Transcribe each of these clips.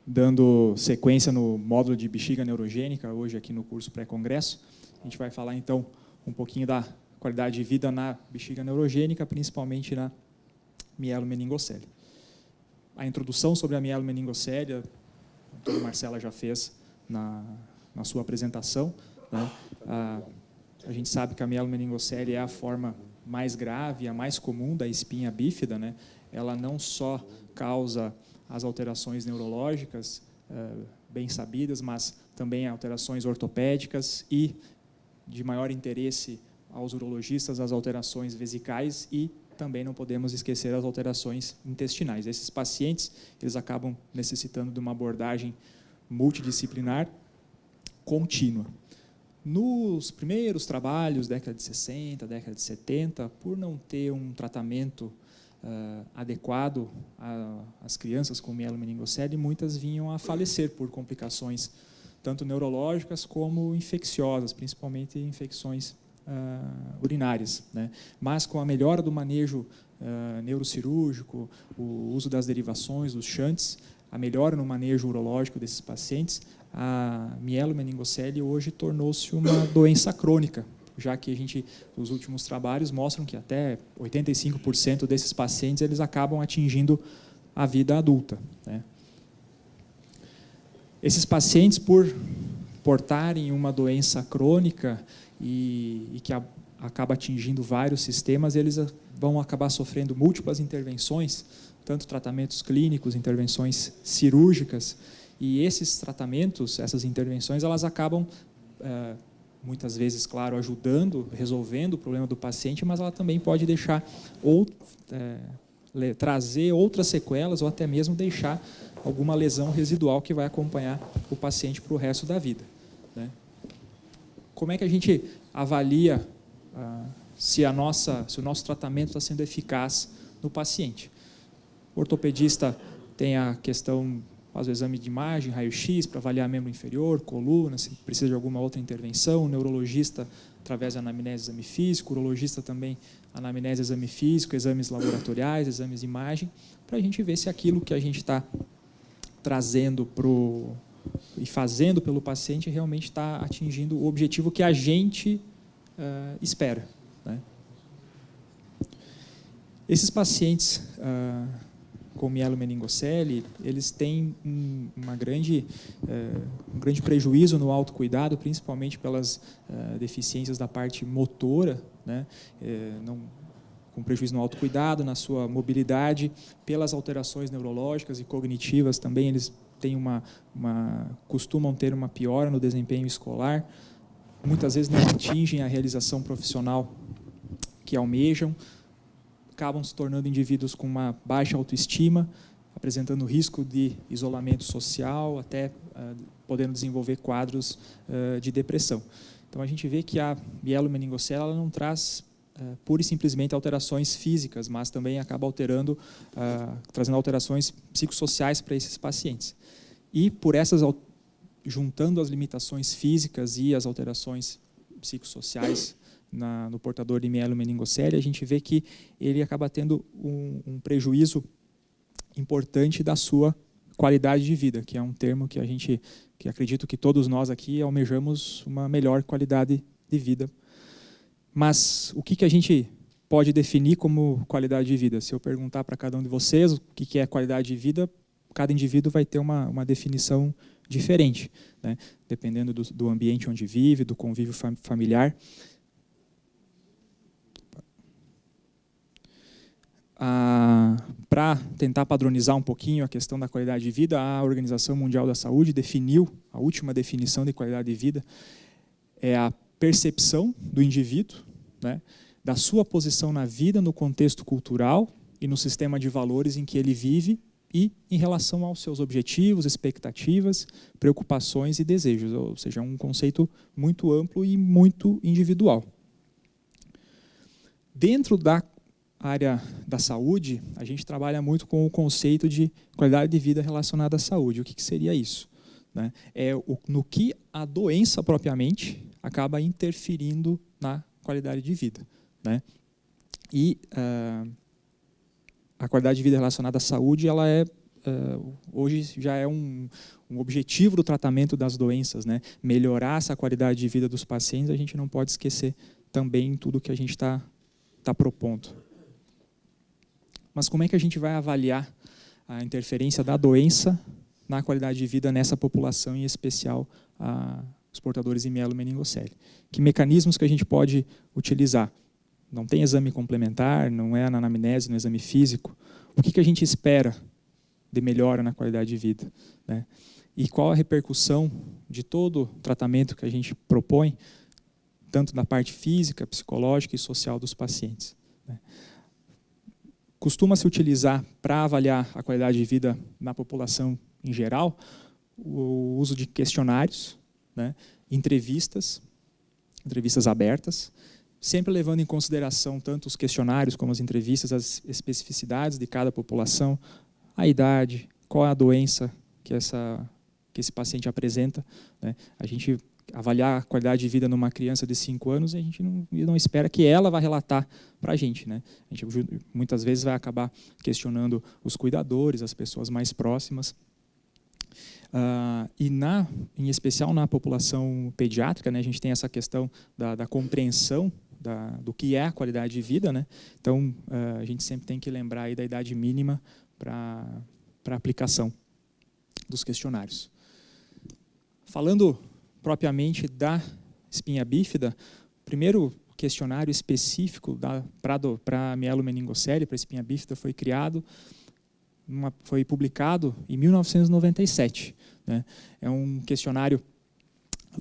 dando sequência no módulo de bexiga neurogênica, hoje aqui no curso pré-congresso. A gente vai falar, então, um pouquinho da qualidade de vida na bexiga neurogênica, principalmente na mielomeningocele. A introdução sobre a mielomeningocele, a doutora Marcela já fez na sua apresentação, né? A gente sabe que a mielomeningocele é a forma mais grave, a mais comum da espinha bífida, né? Ela não só causa as alterações neurológicas, bem sabidas, mas também alterações ortopédicas e, de maior interesse aos urologistas, as alterações vesicais e também não podemos esquecer as alterações intestinais. Esses pacientes, eles acabam necessitando de uma abordagem multidisciplinar contínua. Nos primeiros trabalhos, década de 60, década de 70, por não ter um tratamento adequado às crianças com mielomeningocele, muitas vinham a falecer por complicações tanto neurológicas como infecciosas, principalmente infecções urinárias, né? Mas com a melhora do manejo neurocirúrgico, o uso das derivações, dos shunts, a melhora no manejo urológico desses pacientes, a mielomeningocele hoje tornou-se uma doença crônica, já que os últimos trabalhos mostram que até 85% desses pacientes eles acabam atingindo a vida adulta, né? Esses pacientes, por portarem uma doença crônica e que acaba atingindo vários sistemas, eles vão acabar sofrendo múltiplas intervenções, tanto tratamentos clínicos, intervenções cirúrgicas, e esses tratamentos, essas intervenções, elas acabam muitas vezes, claro, ajudando, resolvendo o problema do paciente, mas ela também pode deixar trazer outras sequelas ou até mesmo deixar alguma lesão residual que vai acompanhar o paciente para o resto da vida, né? Como é que a gente avalia se o nosso tratamento está sendo eficaz no paciente? O ortopedista tem a questão, faz o exame de imagem, raio-x, para avaliar membro inferior, coluna, se precisa de alguma outra intervenção. O neurologista, através da anamnese, exame físico. O urologista também, anamnese, exame físico, exames laboratoriais, exames de imagem, para a gente ver se aquilo que a gente está trazendo e fazendo pelo paciente realmente está atingindo o objetivo que a gente espera, né? Esses pacientes com mielomeningocele, eles têm um grande prejuízo no autocuidado, principalmente pelas deficiências da parte motora, né? Com prejuízo no autocuidado, na sua mobilidade, pelas alterações neurológicas e cognitivas também, eles têm costumam ter uma piora no desempenho escolar, muitas vezes não atingem a realização profissional que almejam, acabam se tornando indivíduos com uma baixa autoestima, apresentando risco de isolamento social, até podendo desenvolver quadros de depressão. Então, a gente vê que a mielomeningocele ela não traz pura e simplesmente alterações físicas, mas também acaba trazendo alterações psicossociais para esses pacientes. E por juntando as limitações físicas e as alterações psicossociais no portador de mielomeningocele, a gente vê que ele acaba tendo um prejuízo importante da sua qualidade de vida, que é um termo que acredito que todos nós aqui almejamos uma melhor qualidade de vida. Mas o que a gente pode definir como qualidade de vida? Se eu perguntar para cada um de vocês o que é qualidade de vida, cada indivíduo vai ter uma definição diferente, né? Dependendo do ambiente onde vive, do convívio familiar. Para tentar padronizar um pouquinho a questão da qualidade de vida, a Organização Mundial da Saúde definiu, a última definição de qualidade de vida é a percepção do indivíduo, né, da sua posição na vida, no contexto cultural e no sistema de valores em que ele vive e em relação aos seus objetivos, expectativas, preocupações e desejos, ou seja, um conceito muito amplo e muito individual. Dentro da área da saúde, a gente trabalha muito com o conceito de qualidade de vida relacionada à saúde. O que seria isso, né? No que a doença propriamente acaba interferindo na qualidade de vida, né? E a qualidade de vida relacionada à saúde, ela é hoje já é um objetivo do tratamento das doenças, né? Melhorar essa qualidade de vida dos pacientes, a gente não pode esquecer também tudo que a gente está propondo. Mas como é que a gente vai avaliar a interferência da doença na qualidade de vida nessa população, em especial os portadores de mielomeningocele? Que mecanismos que a gente pode utilizar? Não tem exame complementar, não é na anamnese, no exame físico. O que a gente espera de melhora na qualidade de vida, né? E qual a repercussão de todo o tratamento que a gente propõe, tanto na parte física, psicológica e social dos pacientes, né? Costuma-se utilizar, para avaliar a qualidade de vida na população em geral, o uso de questionários, né? Entrevistas abertas, sempre levando em consideração tanto os questionários como as entrevistas, as especificidades de cada população, a idade, qual é a doença que esse paciente apresenta, né? A gente avaliar a qualidade de vida numa criança de 5 anos, a gente não espera que ela vá relatar para a gente, né? A gente muitas vezes vai acabar questionando os cuidadores, as pessoas mais próximas. Em especial na população pediátrica, né, a gente tem essa questão da compreensão do que é a qualidade de vida, né? Então, a gente sempre tem que lembrar aí da idade mínima para a aplicação dos questionários. Falando propriamente da espinha bífida, o primeiro questionário específico para a mielomeningocele, para a espinha bífida, foi publicado em 1997. Né? É um questionário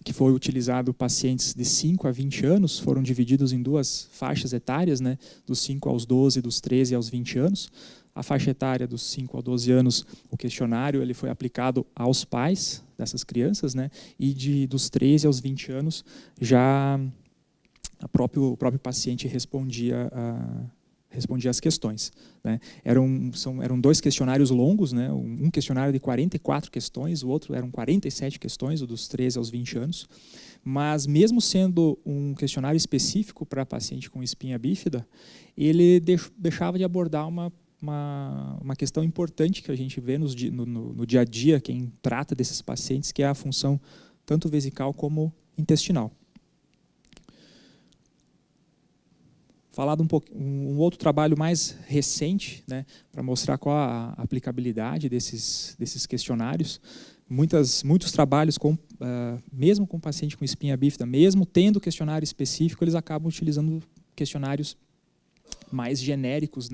que foi utilizado pacientes de 5 a 20 anos, foram divididos em 2 faixas etárias, né? Dos 5 aos 12, dos 13 aos 20 anos. A faixa etária dos 5 a 12 anos, o questionário ele foi aplicado aos pais dessas crianças, né? E dos 13 aos 20 anos, já o próprio paciente respondia as questões, né? Eram 2 questionários longos, né? Um questionário de 44 questões, o outro eram 47 questões, o dos 13 aos 20 anos. Mas, mesmo sendo um questionário específico para paciente com espinha bífida, ele deixava de abordar uma questão importante que a gente vê no dia a dia, quem trata desses pacientes, que é a função tanto vesical como intestinal. Falar de um outro trabalho mais recente, né, para mostrar qual a aplicabilidade desses questionários. Muitos trabalhos, mesmo com paciente com espinha bífida, mesmo tendo questionário específico, eles acabam utilizando questionários mais genéricos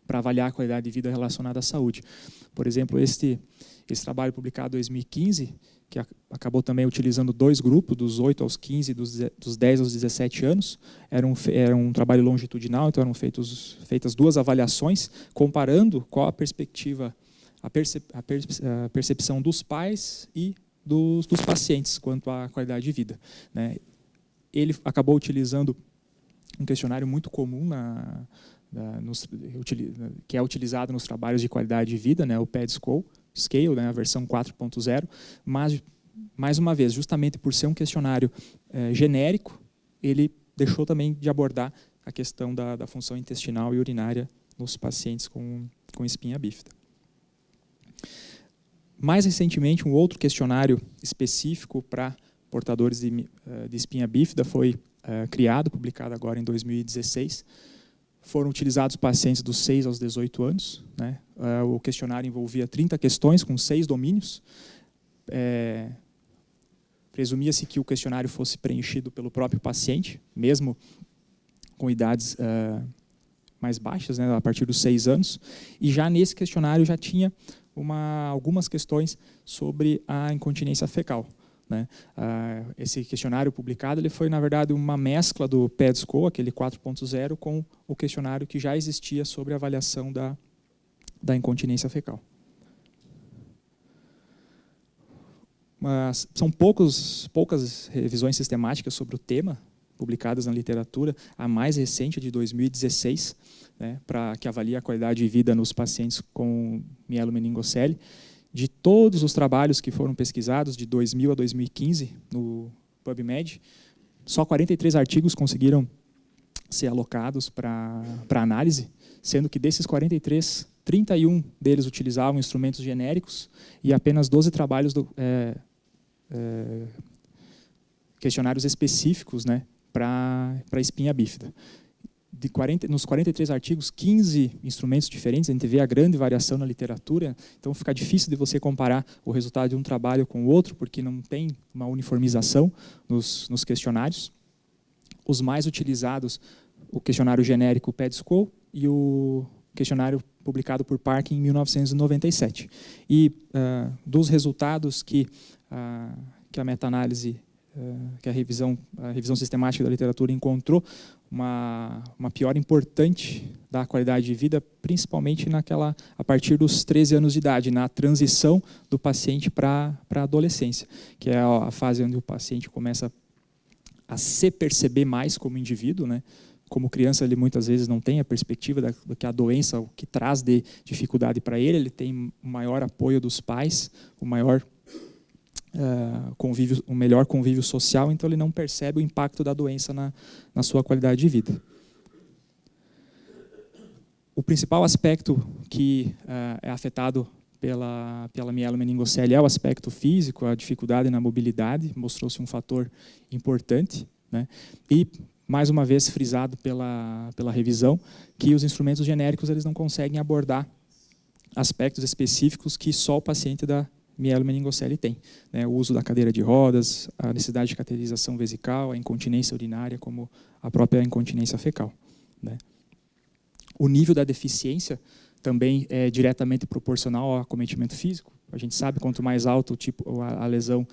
para avaliar a qualidade de vida relacionada à saúde. Por exemplo, esse trabalho publicado em 2015, que acabou também utilizando 2 grupos, dos 8 aos 15 e dos 10 aos 17 anos. Era um trabalho longitudinal, então eram feitas 2 avaliações, comparando qual a perspectiva, a percepção dos pais e dos pacientes quanto à qualidade de vida, né? Ele acabou utilizando um questionário muito comum que é utilizado nos trabalhos de qualidade de vida, né, o PEDSCale, né, a versão 4.0, mas, mais uma vez, justamente por ser um questionário genérico, ele deixou também de abordar a questão da função intestinal e urinária nos pacientes com espinha bífida. Mais recentemente, um outro questionário específico para portadores de espinha bífida foi criado, publicado agora em 2016. Foram utilizados pacientes dos 6 aos 18 anos. Né? O questionário envolvia 30 questões com 6 domínios. Presumia-se que o questionário fosse preenchido pelo próprio paciente, mesmo com idades mais baixas, né, a partir dos 6 anos. E já nesse questionário já tinha algumas questões sobre a incontinência fecal. Né? Esse questionário publicado ele foi, na verdade, uma mescla do PEDSCO, aquele 4.0, com o questionário que já existia sobre a avaliação da incontinência fecal. Mas são poucas revisões sistemáticas sobre o tema, publicadas na literatura, a mais recente de 2016, né, que avalia a qualidade de vida nos pacientes com mielomeningocele. De todos os trabalhos que foram pesquisados, de 2000 a 2015, no PubMed, só 43 artigos conseguiram ser alocados para análise, sendo que desses 43, 31 deles utilizavam instrumentos genéricos e apenas 12 trabalhos questionários específicos, né, para espinha bífida. Nos 43 artigos, 15 instrumentos diferentes, a gente vê a grande variação na literatura, então fica difícil de você comparar o resultado de um trabalho com o outro, porque não tem uma uniformização nos questionários. Os mais utilizados, o questionário genérico PEDSCO e o questionário publicado por Parkin em 1997. E dos resultados que a meta-análise, que a revisão sistemática da literatura encontrou, uma piora importante da qualidade de vida, principalmente a partir dos 13 anos de idade, na transição do paciente para a adolescência, que é a fase onde o paciente começa a se perceber mais como indivíduo, né? Como criança, ele muitas vezes não tem a perspectiva do que a doença, o que traz de dificuldade para ele tem o maior apoio dos pais, o melhor convívio social, então ele não percebe o impacto da doença na sua qualidade de vida. O principal aspecto que é afetado pela mielomeningocele é o aspecto físico, a dificuldade na mobilidade, mostrou-se um fator importante, né? E mais uma vez frisado pela revisão, que os instrumentos genéricos eles não conseguem abordar aspectos específicos que só o paciente da mielomeningocele tem, né? O uso da cadeira de rodas, a necessidade de cateterização vesical, a incontinência urinária, como a própria incontinência fecal, né? O nível da deficiência também é diretamente proporcional ao acometimento físico. A gente sabe, quanto mais alto a lesão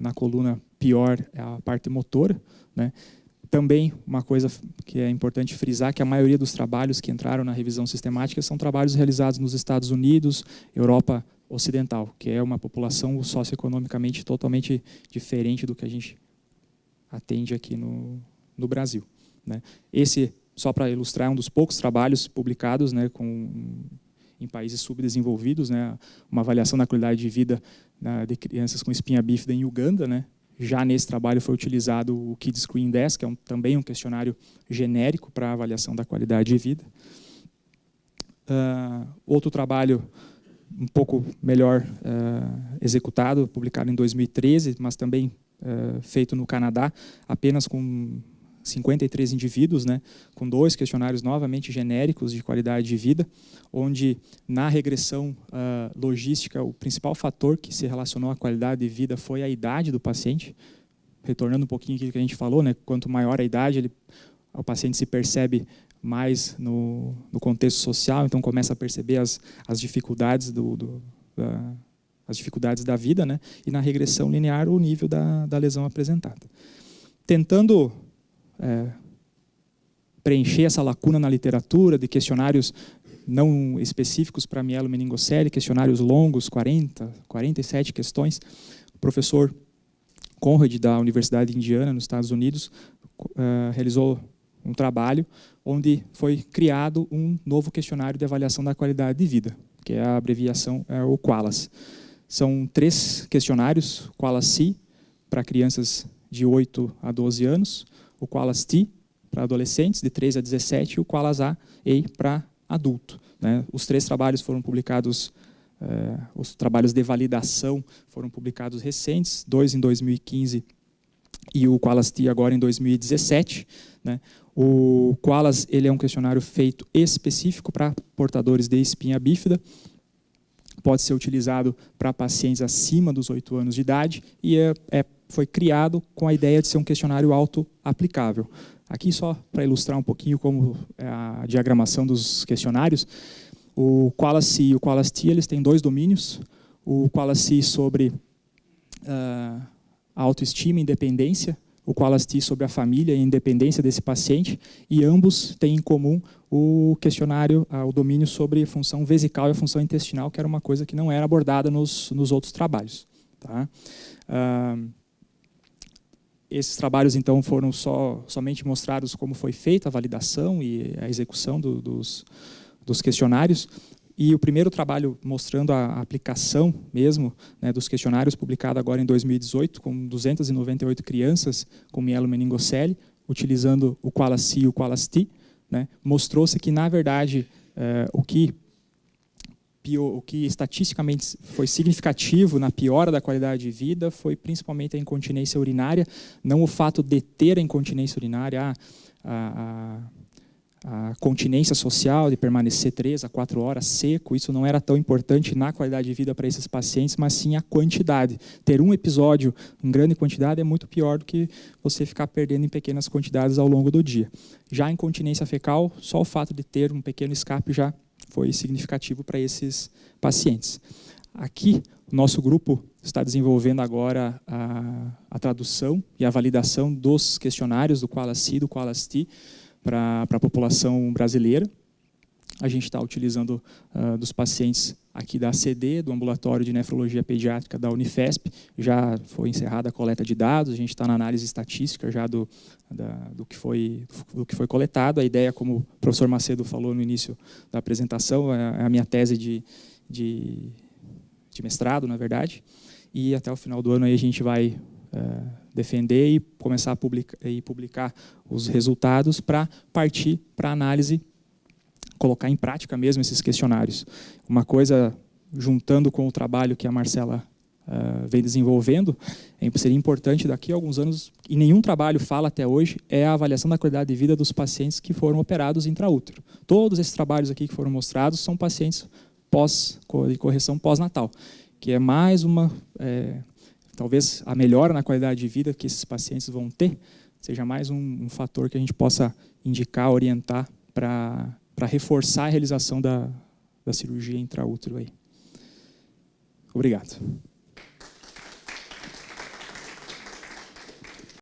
na coluna, pior é a parte motora, né? Também, uma coisa que é importante frisar, que a maioria dos trabalhos que entraram na revisão sistemática são trabalhos realizados nos Estados Unidos, Europa Ocidental, que é uma população socioeconomicamente totalmente diferente do que a gente atende aqui no Brasil, né? Esse, só para ilustrar, é um dos poucos trabalhos publicados, né, em países subdesenvolvidos, né, uma avaliação da qualidade de vida de crianças com espinha bífida em Uganda, né? Já nesse trabalho foi utilizado o KidScreen-10, que é também um questionário genérico para avaliação da qualidade de vida. Outro trabalho um pouco melhor executado, publicado em 2013, mas também feito no Canadá, apenas com 53 indivíduos, né, com 2 questionários novamente genéricos de qualidade de vida, onde na regressão logística o principal fator que se relacionou à qualidade de vida foi a idade do paciente. Retornando um pouquinho aquilo que a gente falou, né, quanto maior a idade, o paciente se percebe mais no contexto social, então começa a perceber as dificuldades as dificuldades da vida, né, e na regressão linear o nível da lesão apresentada. Tentando preencher essa lacuna na literatura de questionários não específicos para mielomeningocele, questionários longos, 47 questões. O professor Conrad, da Universidade de Indiana, nos Estados Unidos, realizou um trabalho onde foi criado um novo questionário de avaliação da qualidade de vida, que é a abreviação o QALAS. São 3 questionários, o QALAS-C para crianças de 8 a 12 anos, o QALAS-T para adolescentes de 13 a 17 e o QALAS-A para adulto, né? Os 3 trabalhos foram publicados, os trabalhos de validação foram publicados recentes, 2 em 2015 e o QALAS-T agora em 2017, né? O QALAS ele é um questionário feito específico para portadores de espinha bífida, pode ser utilizado para pacientes acima dos 8 anos de idade e foi criado com a ideia de ser um questionário auto-aplicável. Aqui, só para ilustrar um pouquinho como é a diagramação dos questionários, o QALAS-C e o QALAS-T eles têm 2 domínios. O QALAS-C sobre autoestima e independência, o QALAS-T sobre a família e a independência desse paciente, e ambos têm em comum o questionário, o domínio sobre função vesical e a função intestinal, que era uma coisa que não era abordada nos outros trabalhos, tá? Esses trabalhos, então, foram somente mostrados como foi feita a validação e a execução dos questionários. E o primeiro trabalho mostrando a aplicação mesmo, né, dos questionários, publicado agora em 2018, com 298 crianças com mielomeningocele, utilizando o QALAS-C e o QALAS-T, né, mostrou-se que, na verdade, o que o que estatisticamente foi significativo na piora da qualidade de vida foi principalmente a incontinência urinária, não o fato de ter a incontinência urinária, a continência social, de permanecer 3 a 4 horas seco, isso não era tão importante na qualidade de vida para esses pacientes, mas sim a quantidade. Ter um episódio em grande quantidade é muito pior do que você ficar perdendo em pequenas quantidades ao longo do dia. Já a incontinência fecal, só o fato de ter um pequeno escape já foi significativo para esses pacientes. Aqui, o nosso grupo está desenvolvendo agora a tradução e a validação dos questionários do QALAS-C e do QALAS-T para a população brasileira. A gente está utilizando dos pacientes aqui da ACD, do Ambulatório de Nefrologia Pediátrica da Unifesp. Já foi encerrada a coleta de dados, a gente está na análise estatística já do que foi coletado. A ideia, como o professor Macedo falou no início da apresentação, é a minha tese de mestrado, na verdade. E até o final do ano aí a gente vai defender e começar a publicar os resultados para partir para a análise, colocar em prática mesmo esses questionários. Uma coisa, juntando com o trabalho que a Marcela vem desenvolvendo, seria importante daqui a alguns anos, e nenhum trabalho fala até hoje, é a avaliação da qualidade de vida dos pacientes que foram operados intraútero. Todos esses trabalhos aqui que foram mostrados são pacientes de correção pós-natal, que é mais uma... talvez a melhora na qualidade de vida que esses pacientes vão ter seja mais um fator que a gente possa indicar, orientar para reforçar a realização da cirurgia intraútero aí. Obrigado.